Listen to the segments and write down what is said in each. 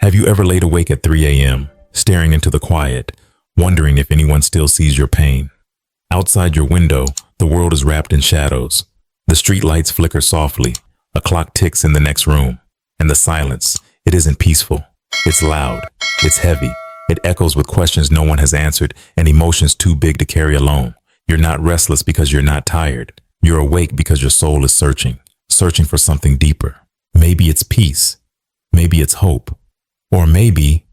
Have you ever laid awake at 3 a.m., staring into the quiet, wondering if anyone still sees your pain? Outside your window, the world is wrapped in shadows. The street lights flicker softly, a clock ticks in the next room, and the silence, it isn't peaceful. It's loud, it's heavy, it echoes with questions no one has answered and emotions too big to carry alone. You're not restless because you're not tired. You're awake because your soul is searching for something deeper. Maybe it's peace, maybe it's hope, or maybe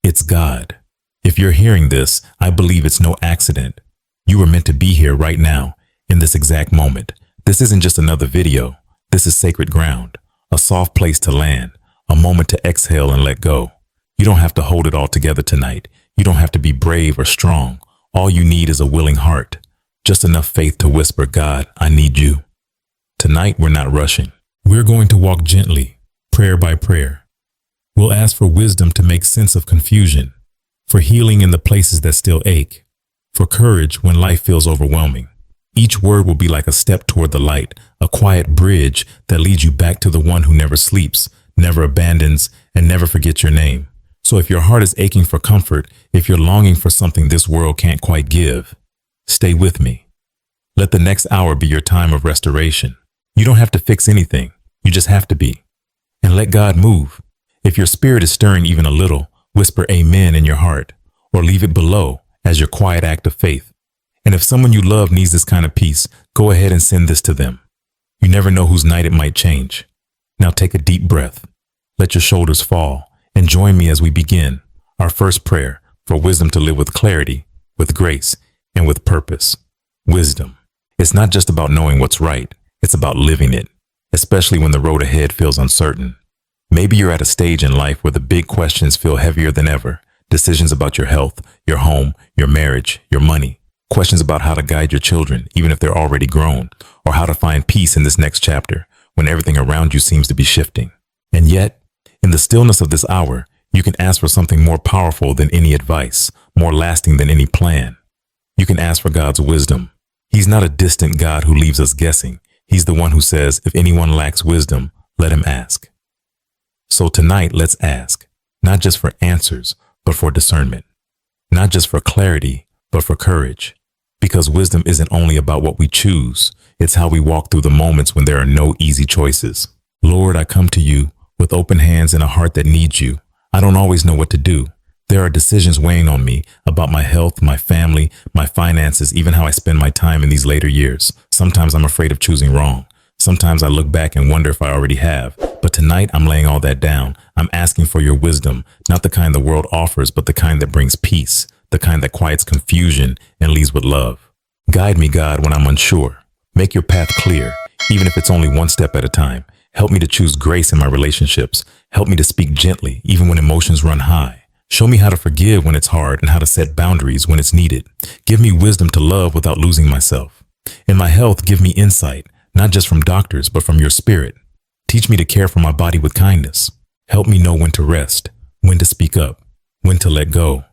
it's God. If you're hearing this, I believe it's no accident. You were meant to be here right now, in this exact moment. This isn't just another video. This is sacred ground, a soft place to land, a moment to exhale and let go. You don't have to hold it all together tonight. You don't have to be brave or strong. All you need is a willing heart, just enough faith to whisper, God, I need you. Tonight, we're not rushing. We're going to walk gently, prayer by prayer. We'll ask for wisdom to make sense of confusion, for healing in the places that still ache, for courage when life feels overwhelming. Each word will be like a step toward the light, a quiet bridge that leads you back to the one who never sleeps, never abandons, and never forgets your name. So if your heart is aching for comfort, if you're longing for something this world can't quite give, stay with me. Let the next hour be your time of restoration. You don't have to fix anything. You just have to be. And let God move. If your spirit is stirring even a little, whisper amen in your heart, or leave it below as your quiet act of faith. And if someone you love needs this kind of peace, go ahead and send this to them. You never know whose night it might change. Now take a deep breath. Let your shoulders fall and join me as we begin our first prayer for wisdom to live with clarity, with grace, and with purpose. Wisdom. It's not just about knowing what's right. It's about living it, especially when the road ahead feels uncertain. Maybe you're at a stage in life where the big questions feel heavier than ever. Decisions about your health, your home, your marriage, your money. Questions about how to guide your children, even if they're already grown, or how to find peace in this next chapter when everything around you seems to be shifting. And yet, in the stillness of this hour, you can ask for something more powerful than any advice, more lasting than any plan. You can ask for God's wisdom. He's not a distant God who leaves us guessing. He's the one who says, if anyone lacks wisdom, let him ask. So tonight, let's ask, not just for answers, but for discernment. Not just for clarity, but for courage. Because wisdom isn't only about what we choose, it's how we walk through the moments when there are no easy choices. Lord, I come to you with open hands and a heart that needs you. I don't always know what to do. There are decisions weighing on me about my health, my family, my finances, even how I spend my time in these later years. Sometimes I'm afraid of choosing wrong. Sometimes I look back and wonder if I already have. But tonight I'm laying all that down. I'm asking for your wisdom, not the kind the world offers, but the kind that brings peace, the kind that quiets confusion and leads with love. Guide me, God, when I'm unsure. Make your path clear, even if it's only one step at a time. Help me to choose grace in my relationships. Help me to speak gently, even when emotions run high. Show me how to forgive when it's hard and how to set boundaries when it's needed. Give me wisdom to love without losing myself. In my health, give me insight, not just from doctors, but from your spirit. Teach me to care for my body with kindness. Help me know when to rest, when to speak up, when to let go.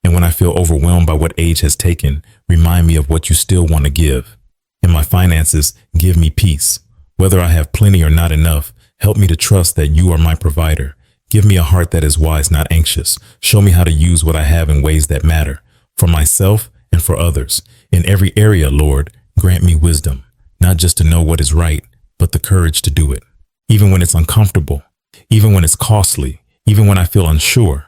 And when I feel overwhelmed by what age has taken, remind me of what you still want to give. In my finances, give me peace. Whether I have plenty or not enough, help me to trust that you are my provider. Give me a heart that is wise, not anxious. Show me how to use what I have in ways that matter, for myself and for others. In every area, Lord, grant me wisdom, not just to know what is right, but the courage to do it. Even when it's uncomfortable, even when it's costly, even when I feel unsure.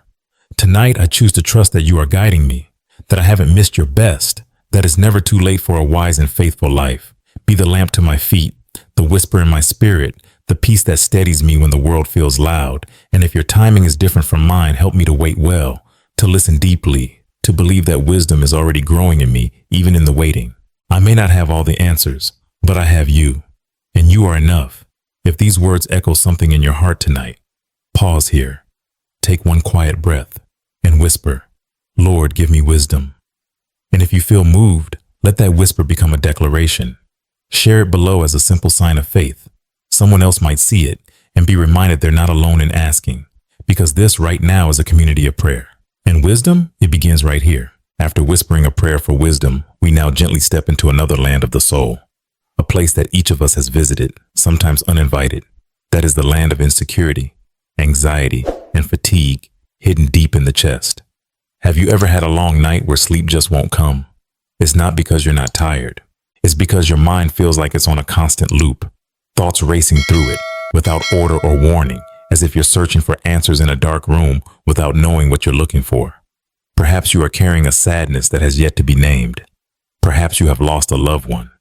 Tonight, I choose to trust that you are guiding me, that I haven't missed your best, that it's never too late for a wise and faithful life. Be the lamp to my feet, the whisper in my spirit, the peace that steadies me when the world feels loud. And if your timing is different from mine, help me to wait well, to listen deeply, to believe that wisdom is already growing in me, even in the waiting. I may not have all the answers, but I have you, and you are enough. If these words echo something in your heart tonight, pause here, take one quiet breath, and whisper, Lord, give me wisdom. And if you feel moved, let that whisper become a declaration. Share it below as a simple sign of faith. Someone else might see it and be reminded they're not alone in asking, because this right now is a community of prayer. And wisdom, it begins right here. After whispering a prayer for wisdom, we now gently step into another land of the soul, a place that each of us has visited, sometimes uninvited. That is the land of insecurity, anxiety, and fatigue hidden deep in the chest. Have you ever had a long night where sleep just won't come? It's not because you're not tired. It's because your mind feels like it's on a constant loop, thoughts racing through it without order or warning, as if you're searching for answers in a dark room without knowing what you're looking for. Perhaps you are carrying a sadness that has yet to be named. Perhaps you have lost a loved one,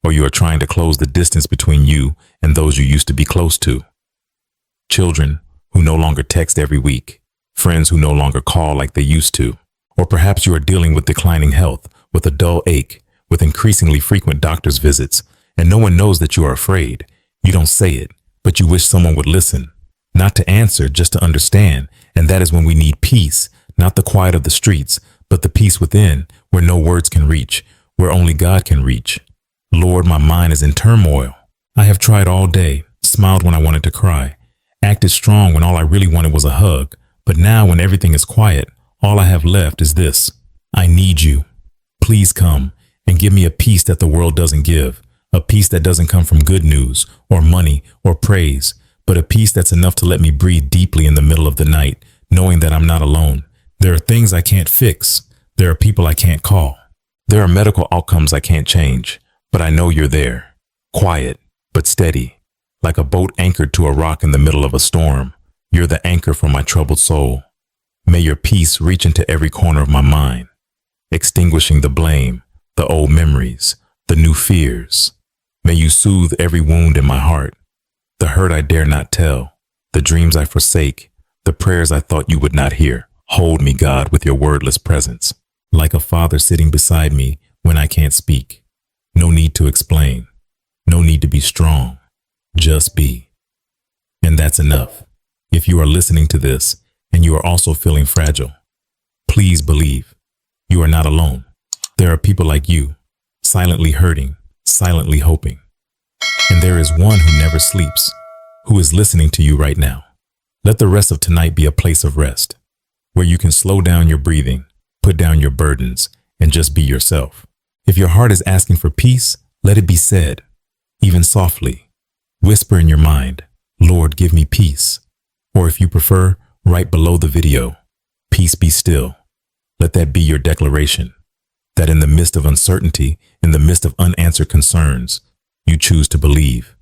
or you are trying to close the distance between you and those you used to be close to. Children who no longer text every week, friends who no longer call like they used to, or perhaps you are dealing with declining health, with a dull ache, with increasingly frequent doctor's visits, and no one knows that you are afraid. You don't say it, but you wish someone would listen, not to answer, just to understand, and that is when we need peace, not the quiet of the streets, but the peace within, where no words can reach, where only God can reach. Lord, my mind is in turmoil. I have tried all day, smiled when I wanted to cry, acted strong when all I really wanted was a hug, but now when everything is quiet, all I have left is this. I need you. Please come and give me a peace that the world doesn't give, a peace that doesn't come from good news or money or praise, but a peace that's enough to let me breathe deeply in the middle of the night, knowing that I'm not alone. There are things I can't fix. There are people I can't call. There are medical outcomes I can't change, but I know you're there, quiet but steady, like a boat anchored to a rock in the middle of a storm. You're the anchor for my troubled soul. May your peace reach into every corner of my mind, extinguishing the blame, the old memories, the new fears. May you soothe every wound in my heart, the hurt I dare not tell, the dreams I forsake, the prayers I thought you would not hear. Hold me, God, with your wordless presence, like a father sitting beside me when I can't speak. No need to explain, no need to be strong, just be. And that's enough. If you are listening to this and you are also feeling fragile, please believe you are not alone. There are people like you, silently hurting, silently hoping. And there is one who never sleeps, who is listening to you right now. Let the rest of tonight be a place of rest, where you can slow down your breathing, put down your burdens, and just be yourself. If your heart is asking for peace, let it be said, even softly. Whisper in your mind, Lord, give me peace. Or if you prefer, right below the video, peace be still. Let that be your declaration, that in the midst of uncertainty, in the midst of unanswered concerns, you choose to believe.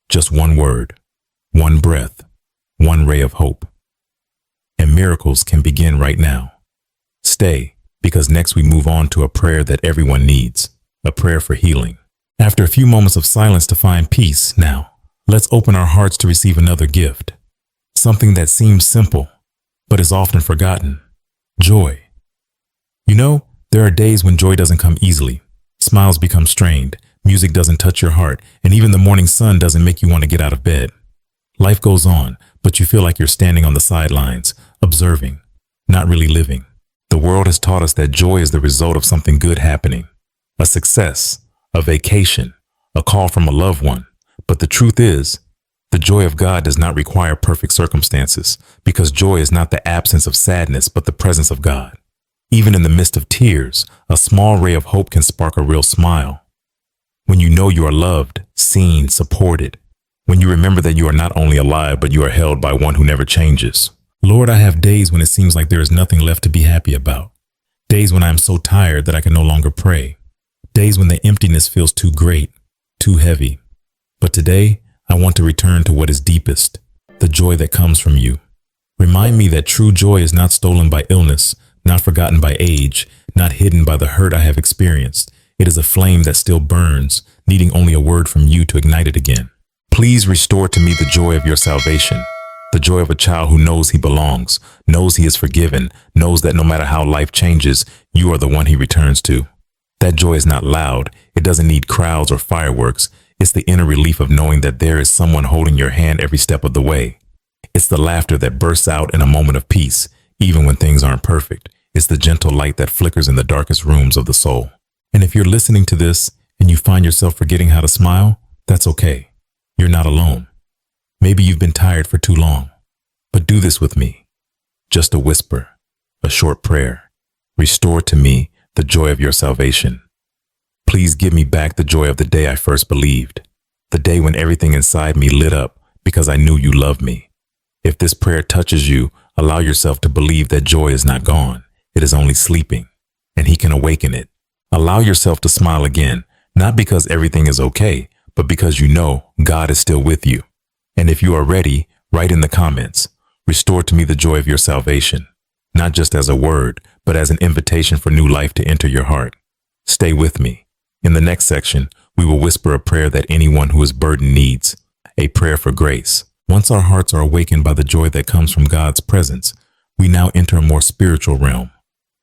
Just one word, one breath, one ray of hope. And miracles can begin right now. Stay, because next we move on to a prayer that everyone needs, a prayer for healing. After a few moments of silence to find peace, now, let's open our hearts to receive another gift. Something that seems simple, but is often forgotten. Joy. You know, there are days when joy doesn't come easily. Smiles become strained, music doesn't touch your heart, and even the morning sun doesn't make you want to get out of bed. Life goes on, but you feel like you're standing on the sidelines, observing, not really living. The world has taught us that joy is the result of something good happening, a success, a vacation, a call from a loved one. But the truth is, the joy of God does not require perfect circumstances, because joy is not the absence of sadness, but the presence of God. Even in the midst of tears, a small ray of hope can spark a real smile. When you know you are loved, seen, supported. When you remember that you are not only alive, but you are held by one who never changes. Lord, I have days when it seems like there is nothing left to be happy about. Days when I am so tired that I can no longer pray. Days when the emptiness feels too great, too heavy. But today, I want to return to what is deepest, the joy that comes from you. Remind me that true joy is not stolen by illness, not forgotten by age, not hidden by the hurt I have experienced. It is a flame that still burns, needing only a word from you to ignite it again. Please restore to me the joy of your salvation, the joy of a child who knows he belongs, knows he is forgiven, knows that no matter how life changes, you are the one he returns to. That joy is not loud. It doesn't need crowds or fireworks. It's the inner relief of knowing that there is someone holding your hand every step of the way. It's the laughter that bursts out in a moment of peace, even when things aren't perfect. It's the gentle light that flickers in the darkest rooms of the soul. And if you're listening to this and you find yourself forgetting how to smile, that's okay. You're not alone. Maybe you've been tired for too long, but do this with me. Just a whisper, a short prayer. Restore to me the joy of your salvation. Please give me back the joy of the day I first believed, the day when everything inside me lit up because I knew you loved me. If this prayer touches you, allow yourself to believe that joy is not gone. It is only sleeping, and He can awaken it. Allow yourself to smile again, not because everything is okay, but because you know God is still with you. And if you are ready, write in the comments, "Restore to me the joy of your salvation," not just as a word, but as an invitation for new life to enter your heart. Stay with me. In the next section, we will whisper a prayer that anyone who is burdened needs, a prayer for grace. Once our hearts are awakened by the joy that comes from God's presence, we now enter a more spiritual realm,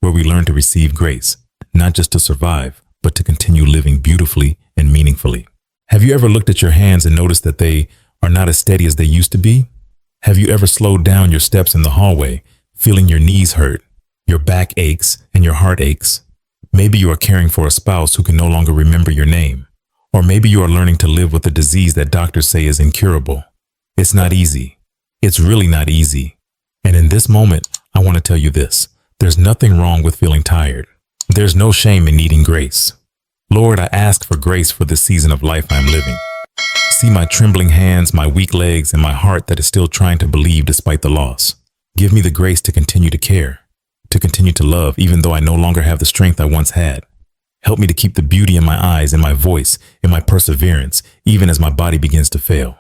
where we learn to receive grace, not just to survive, but to continue living beautifully and meaningfully. Have you ever looked at your hands and noticed that they are not as steady as they used to be? Have you ever slowed down your steps in the hallway, feeling your knees hurt, your back aches, and your heart aches? Maybe you are caring for a spouse who can no longer remember your name. Or maybe you are learning to live with a disease that doctors say is incurable. It's not easy. It's really not easy. And in this moment, I want to tell you this. There's nothing wrong with feeling tired. There's no shame in needing grace. Lord, I ask for grace for this season of life I'm living. See my trembling hands, my weak legs, and my heart that is still trying to believe despite the loss. Give me the grace to continue to care, to continue to love, even though I no longer have the strength I once had. Help me to keep the beauty in my eyes, in my voice, in my perseverance, even as my body begins to fail.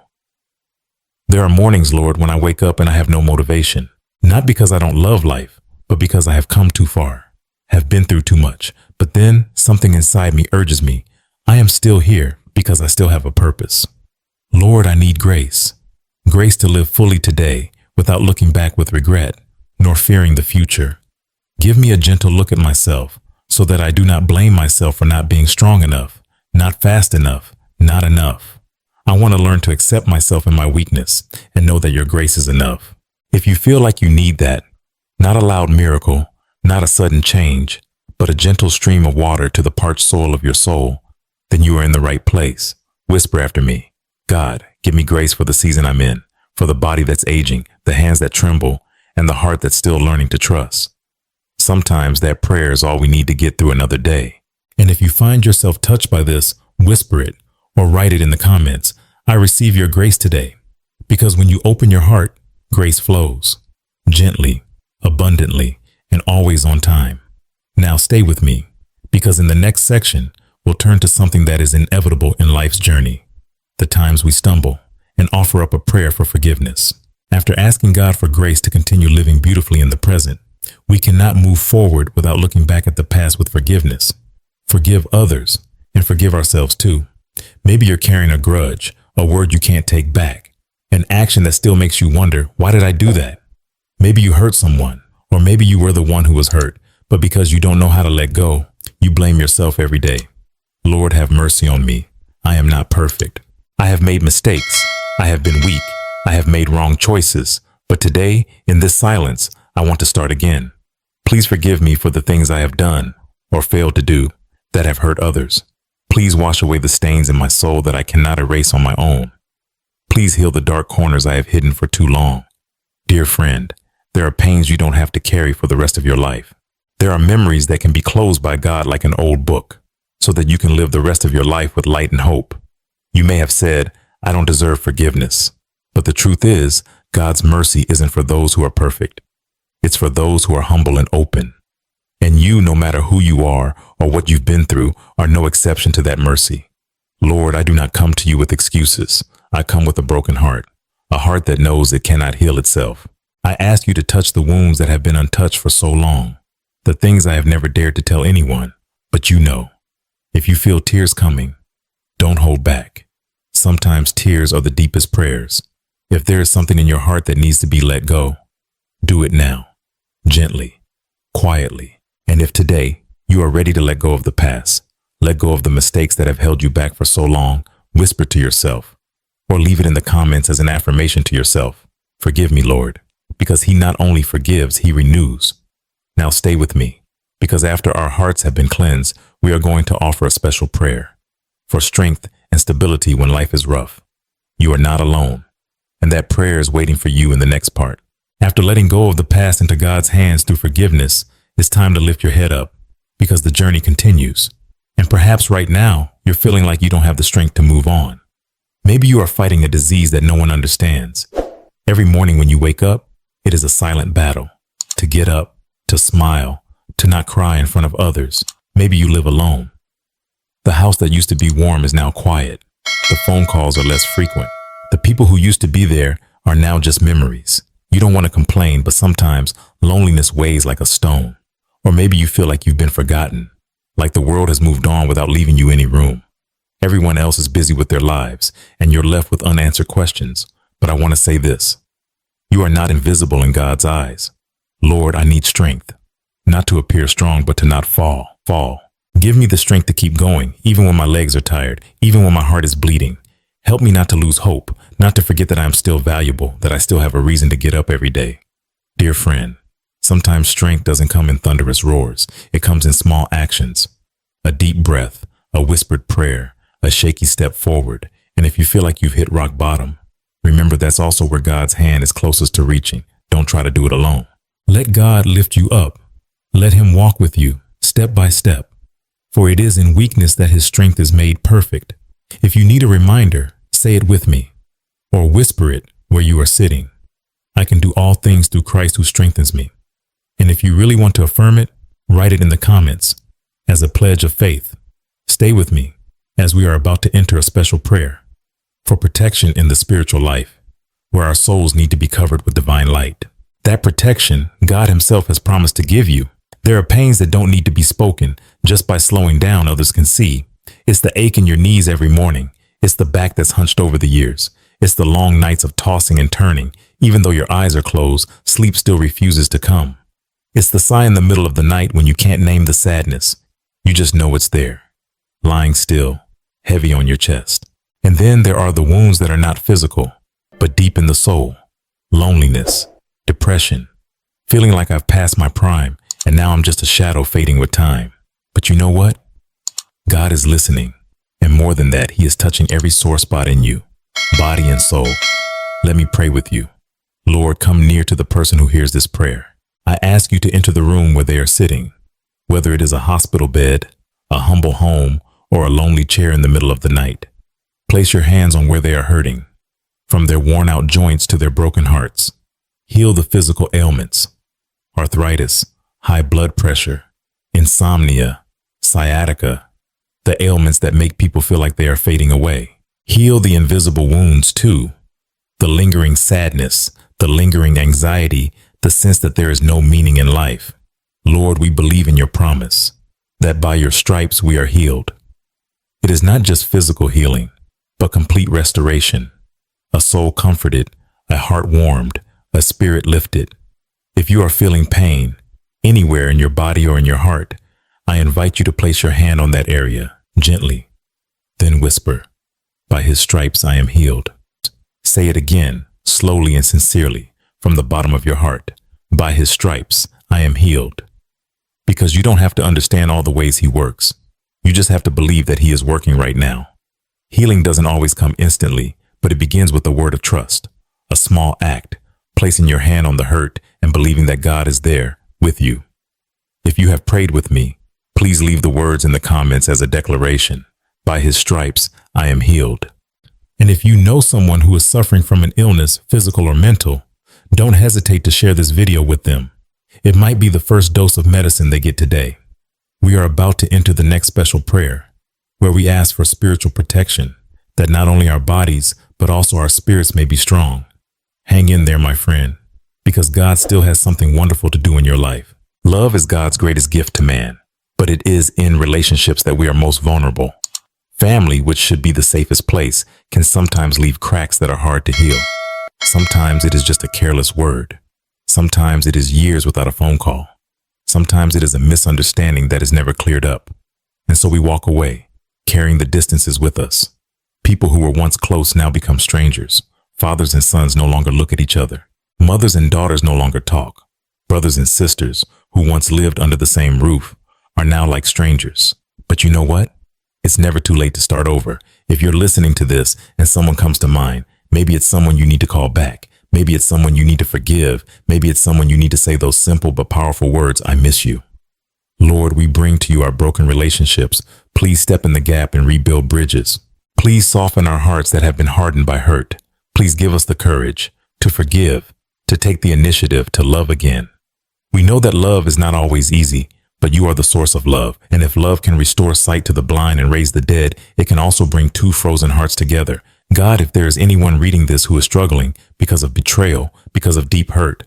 There are mornings, Lord, when I wake up and I have no motivation, not because I don't love life, but because I have come too far, have been through too much. But then something inside me urges me. I am still here because I still have a purpose. Lord, I need grace. Grace to live fully today without looking back with regret, nor fearing the future. Give me a gentle look at myself so that I do not blame myself for not being strong enough, not fast enough, not enough. I want to learn to accept myself in my weakness and know that your grace is enough. If you feel like you need that, not a loud miracle, not a sudden change, but a gentle stream of water to the parched soil of your soul, then you are in the right place. Whisper after me. God, give me grace for the season I'm in, for the body that's aging, the hands that tremble, and the heart that's still learning to trust. Sometimes that prayer is all we need to get through another day. And if you find yourself touched by this, whisper it or write it in the comments. I receive your grace today. Because when you open your heart, grace flows. Gently, abundantly, and always on time. Now stay with me, because in the next section, we'll turn to something that is inevitable in life's journey. The times we stumble, and offer up a prayer for forgiveness. After asking God for grace to continue living beautifully in the present, we cannot move forward without looking back at the past with forgiveness. Forgive others, and forgive ourselves too. Maybe you're carrying a grudge, a word you can't take back, an action that still makes you wonder, why did I do that? Maybe you hurt someone, or maybe you were the one who was hurt, but because you don't know how to let go, you blame yourself every day. Lord, have mercy on me. I am not perfect. I have made mistakes. I have been weak. I have made wrong choices. But today, in this silence, I want to start again. Please forgive me for the things I have done or failed to do that have hurt others. Please wash away the stains in my soul that I cannot erase on my own. Please heal the dark corners I have hidden for too long. Dear friend, there are pains you don't have to carry for the rest of your life. There are memories that can be closed by God like an old book, so that you can live the rest of your life with light and hope. You may have said, I don't deserve forgiveness. But the truth is, God's mercy isn't for those who are perfect. It's for those who are humble and open. And you, no matter who you are or what you've been through, are no exception to that mercy. Lord, I do not come to you with excuses. I come with a broken heart, a heart that knows it cannot heal itself. I ask you to touch the wounds that have been untouched for so long, the things I have never dared to tell anyone, but you know. If you feel tears coming, don't hold back. Sometimes tears are the deepest prayers. If there is something in your heart that needs to be let go, do it now, gently, quietly. And if today you are ready to let go of the past, let go of the mistakes that have held you back for so long, whisper to yourself, or leave it in the comments as an affirmation to yourself. Forgive me, Lord, because He not only forgives, He renews. Now stay with me, because after our hearts have been cleansed, we are going to offer a special prayer for strength and stability when life is rough. You are not alone, and that prayer is waiting for you in the next part. After letting go of the past into God's hands through forgiveness, it's time to lift your head up, because the journey continues. And perhaps right now, you're feeling like you don't have the strength to move on. Maybe you are fighting a disease that no one understands. Every morning when you wake up, it is a silent battle. To get up, to smile, to not cry in front of others. Maybe you live alone. The house that used to be warm is now quiet. The phone calls are less frequent. The people who used to be there are now just memories. You don't want to complain, but sometimes loneliness weighs like a stone. Or maybe you feel like you've been forgotten, like the world has moved on without leaving you any room. Everyone else is busy with their lives, and you're left with unanswered questions. But I want to say this. You are not invisible in God's eyes. Lord, I need strength, not to appear strong, but to not fall. Give me the strength to keep going, even when my legs are tired, even when my heart is bleeding. Help me not to lose hope, not to forget that I am still valuable, that I still have a reason to get up every day. Dear friend, sometimes strength doesn't come in thunderous roars. It comes in small actions. A deep breath, a whispered prayer, a shaky step forward. And if you feel like you've hit rock bottom, remember that's also where God's hand is closest to reaching. Don't try to do it alone. Let God lift you up. Let Him walk with you, step by step. For it is in weakness that His strength is made perfect. If you need a reminder, say it with me, or whisper it where you are sitting. I can do all things through Christ who strengthens me. And if you really want to affirm it, write it in the comments as a pledge of faith. Stay with me as we are about to enter a special prayer for protection in the spiritual life, where our souls need to be covered with divine light. That protection God Himself has promised to give you. There are pains that don't need to be spoken. Just by slowing down, others can see. It's the ache in your knees every morning. It's the back that's hunched over the years. It's the long nights of tossing and turning. Even though your eyes are closed, sleep still refuses to come. It's the sigh in the middle of the night when you can't name the sadness. You just know it's there, lying still, heavy on your chest. And then there are the wounds that are not physical, but deep in the soul. Loneliness, depression, feeling like I've passed my prime, and now I'm just a shadow fading with time. But you know what? God is listening. And more than that, He is touching every sore spot in you, body and soul. Let me pray with you. Lord, come near to the person who hears this prayer. I ask you to enter the room where they are sitting, whether it is a hospital bed, a humble home, or a lonely chair in the middle of the night. Place your hands on where they are hurting, from their worn-out joints to their broken hearts. Heal the physical ailments, arthritis, high blood pressure, insomnia, sciatica, the ailments that make people feel like they are fading away. Heal the invisible wounds too, the lingering sadness, the lingering anxiety, the sense that there is no meaning in life. Lord, we believe in your promise that by your stripes we are healed. It is not just physical healing, but complete restoration, a soul comforted, a heart warmed, a spirit lifted. If you are feeling pain, anywhere in your body or in your heart, I invite you to place your hand on that area, gently. Then whisper, by His stripes I am healed. Say it again, slowly and sincerely, from the bottom of your heart. By His stripes I am healed. Because you don't have to understand all the ways He works. You just have to believe that He is working right now. Healing doesn't always come instantly, but it begins with a word of trust, a small act, placing your hand on the hurt and believing that God is there with you. If you have prayed with me, please leave the words in the comments as a declaration. By His stripes, I am healed. And if you know someone who is suffering from an illness, physical or mental, don't hesitate to share this video with them. It might be the first dose of medicine they get today. We are about to enter the next special prayer, where we ask for spiritual protection, that not only our bodies, but also our spirits may be strong. Hang in there, my friend, because God still has something wonderful to do in your life. Love is God's greatest gift to man, but it is in relationships that we are most vulnerable. Family, which should be the safest place, can sometimes leave cracks that are hard to heal. Sometimes it is just a careless word. Sometimes it is years without a phone call. Sometimes it is a misunderstanding that is never cleared up. And so we walk away, carrying the distances with us. People who were once close now become strangers. Fathers and sons no longer look at each other. Mothers and daughters no longer talk. Brothers and sisters who once lived under the same roof are now like strangers. But you know what? It's never too late to start over. If you're listening to this and someone comes to mind, maybe it's someone you need to call back. Maybe it's someone you need to forgive. Maybe it's someone you need to say those simple but powerful words, I miss you. Lord, we bring to you our broken relationships. Please step in the gap and rebuild bridges. Please soften our hearts that have been hardened by hurt. Please give us the courage to forgive, to take the initiative to love again. We know that love is not always easy, but you are the source of love. And if love can restore sight to the blind and raise the dead, it can also bring two frozen hearts together. God, if there is anyone reading this who is struggling because of betrayal, because of deep hurt,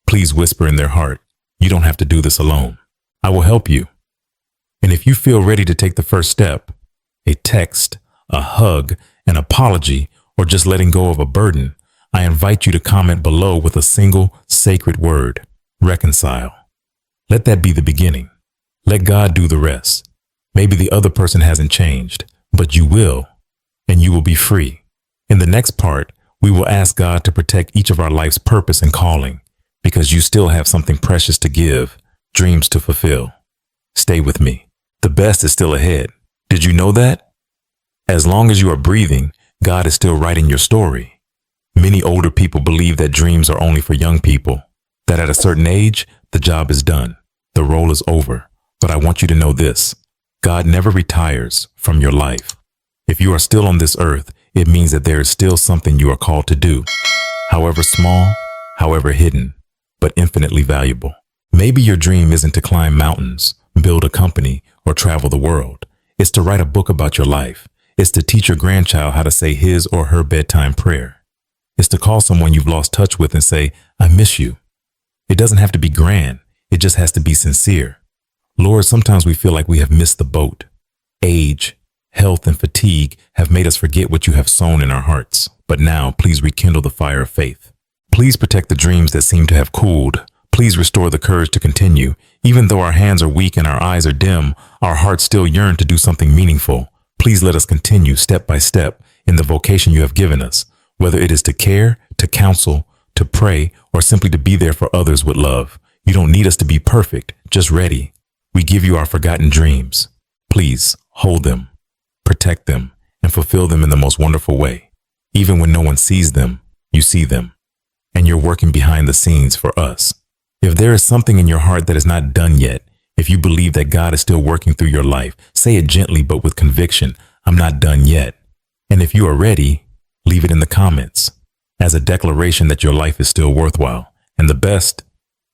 please whisper in their heart, you don't have to do this alone. I will help you. And if you feel ready to take the first step, a text, a hug, an apology, or just letting go of a burden, I invite you to comment below with a single sacred word, reconcile. Let that be the beginning. Let God do the rest. Maybe the other person hasn't changed, but you will, and you will be free. In the next part, we will ask God to protect each of our life's purpose and calling, because you still have something precious to give, dreams to fulfill. Stay with me. The best is still ahead. Did you know that? As long as you are breathing, God is still writing your story. Many older people believe that dreams are only for young people, that at a certain age, the job is done, the role is over. But I want you to know this: God never retires from your life. If you are still on this earth, it means that there is still something you are called to do, however small, however hidden, but infinitely valuable. Maybe your dream isn't to climb mountains, build a company, or travel the world. It's to write a book about your life. It's to teach your grandchild how to say his or her bedtime prayer. It's to call someone you've lost touch with and say, I miss you. It doesn't have to be grand. It just has to be sincere. Lord, sometimes we feel like we have missed the boat. Age, health, and fatigue have made us forget what you have sown in our hearts. But now, please rekindle the fire of faith. Please protect the dreams that seem to have cooled. Please restore the courage to continue. Even though our hands are weak and our eyes are dim, our hearts still yearn to do something meaningful. Please let us continue step by step in the vocation you have given us, whether it is to care, to counsel, to pray, or simply to be there for others with love. You don't need us to be perfect, just ready. We give you our forgotten dreams. Please hold them, protect them, and fulfill them in the most wonderful way. Even when no one sees them, you see them, and you're working behind the scenes for us. If there is something in your heart that is not done yet, if you believe that God is still working through your life, say it gently but with conviction, I'm not done yet. And if you are ready, leave it in the comments as a declaration that your life is still worthwhile, and the best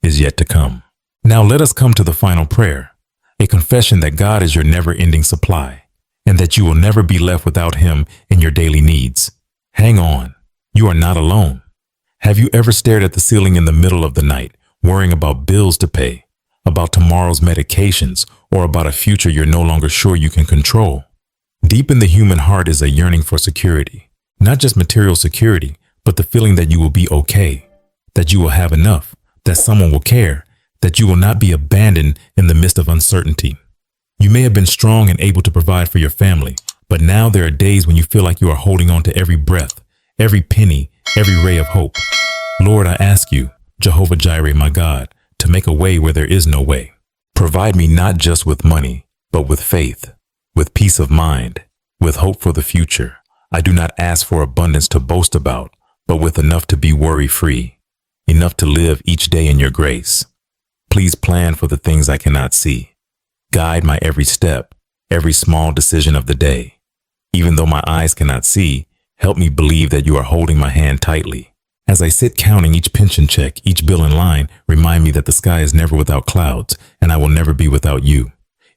is yet to come. Now let us come to the final prayer, a confession that God is your never-ending supply, and that you will never be left without Him in your daily needs. Hang on, you are not alone. Have you ever stared at the ceiling in the middle of the night, worrying about bills to pay, about tomorrow's medications, or about a future you're no longer sure you can control? Deep in the human heart is a yearning for security, not just material security, but the feeling that you will be okay, that you will have enough, that someone will care, that you will not be abandoned in the midst of uncertainty. You may have been strong and able to provide for your family, but now there are days when you feel like you are holding on to every breath, every penny, every ray of hope. Lord, I ask you, Jehovah Jireh, my God, to make a way where there is no way. Provide me not just with money, but with faith, with peace of mind, with hope for the future. I do not ask for abundance to boast about, but with enough to be worry-free, enough to live each day in your grace. Please plan for the things I cannot see. Guide my every step, every small decision of the day. Even though my eyes cannot see, help me believe that you are holding my hand tightly. As I sit counting each pension check, each bill in line, remind me that the sky is never without clouds, and I will never be without you.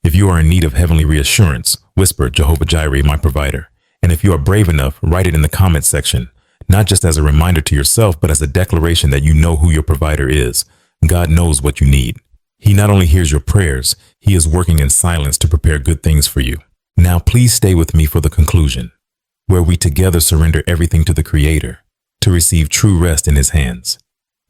If you are in need of heavenly reassurance, whisper, Jehovah Jireh, my provider. And if you are brave enough, write it in the comments section, not just as a reminder to yourself, but as a declaration that you know who your provider is. God knows what you need. He not only hears your prayers, He is working in silence to prepare good things for you. Now please stay with me for the conclusion, where we together surrender everything to the Creator, to receive true rest in His hands.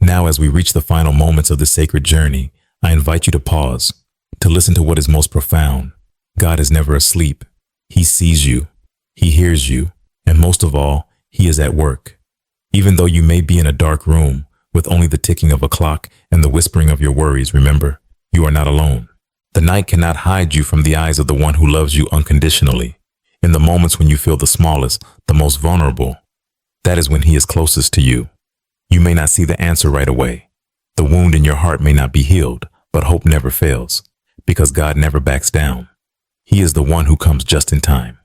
Now as we reach the final moments of the sacred journey, I invite you to pause, to listen to what is most profound. God is never asleep. He sees you, He hears you, and most of all, He is at work. Even though you may be in a dark room, with only the ticking of a clock and the whispering of your worries, remember, you are not alone. The night cannot hide you from the eyes of the one who loves you unconditionally. In the moments when you feel the smallest, the most vulnerable, that is when He is closest to you. You may not see the answer right away. The wound in your heart may not be healed, but hope never fails, because God never backs down. He is the one who comes just in time,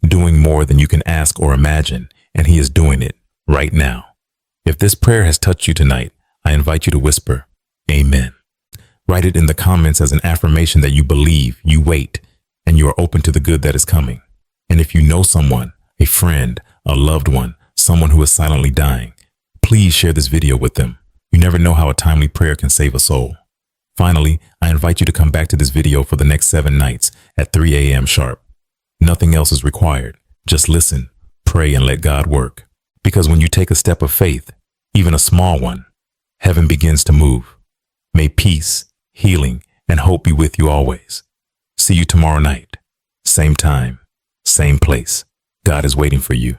doing more than you can ask or imagine, and He is doing it right now. If this prayer has touched you tonight, I invite you to whisper, Amen. Write it in the comments as an affirmation that you believe, you wait, and you are open to the good that is coming. And if you know someone, a friend, a loved one, someone who is silently dying, please share this video with them. You never know how a timely prayer can save a soul. Finally, I invite you to come back to this video for the next 7 nights at 3 a.m. sharp. Nothing else is required. Just listen, pray, and let God work. Because when you take a step of faith, even a small one, heaven begins to move. May peace, healing, and hope be with you always. See you tomorrow night. Same time, same place. God is waiting for you.